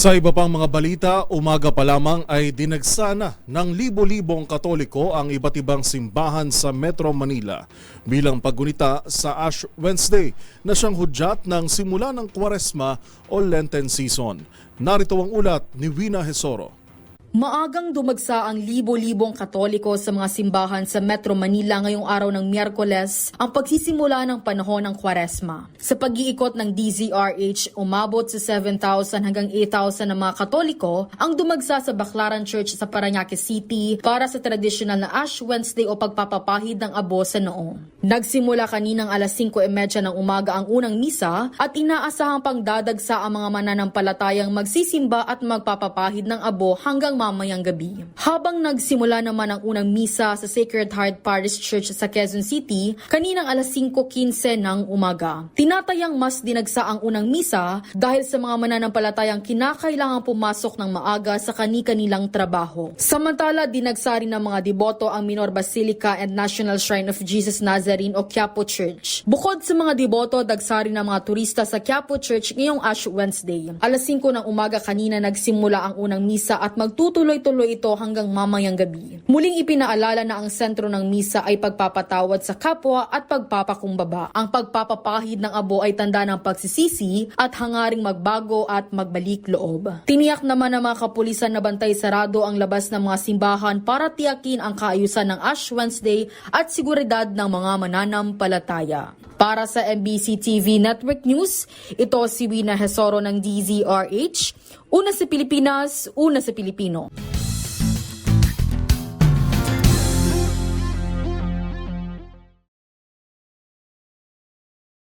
Sa iba pang mga balita, umaga pa lamang ay dinagsana ng libo-libong Katoliko ang iba't ibang simbahan sa Metro Manila bilang paggunita sa Ash Wednesday na siyang hudyat ng simula ng Kwaresma o Lenten season. Narito ang ulat ni Wina Hesoro. Maagang dumagsa ang libo-libong Katoliko sa mga simbahan sa Metro Manila ngayong araw ng Miyerkules ang pagsisimula ng panahon ng Kwaresma. Sa pag-iikot ng DZRH, umabot sa 7,000 hanggang 8,000 na mga Katoliko ang dumagsa sa Baclaran Church sa Parañaque City para sa tradisyonal na Ash Wednesday o pagpapapahid ng abo sa noo. Nagsimula kaninang alas 5:30 ng umaga ang unang misa at inaasahang pangdadagsa ang mga mananampalatayang magsisimba at magpapapahid ng abo hanggang mamayang gabi. Habang nagsimula naman ang unang misa sa Sacred Heart Parish Church sa Quezon City, kaninang alas 5:15 ng umaga. Tinatayang mas dinagsa ang unang misa dahil sa mga mananampalatayang kinakailangang pumasok ng maaga sa kani-kanilang trabaho. Samantala, dinagsa rin ng mga deboto ang Minor Basilica and National Shrine of Jesus Nazarene o Quiapo Church. Bukod sa mga deboto, dagsa rin ng mga turista sa Quiapo Church ngayong Ash Wednesday. Alas 5 ng umaga kanina nagsimula ang unang misa at magtutuloy-tuloy ito hanggang mamayang gabi. Muling ipinaalala na ang sentro ng misa ay pagpapatawad sa kapwa at pagpapakumbaba. Ang pagpapapahid ng abo ay tanda ng pagsisisi at hangaring magbago at magbalik loob. Tiniyak naman ng mga kapulisan na bantay sarado ang labas ng mga simbahan para tiyakin ang kaayusan ng Ash Wednesday at seguridad ng mga mananampalataya. Para sa MBC TV Network News, ito si Wina Hesoro ng DZRH. Una sa Pilipinas, una sa Pilipino.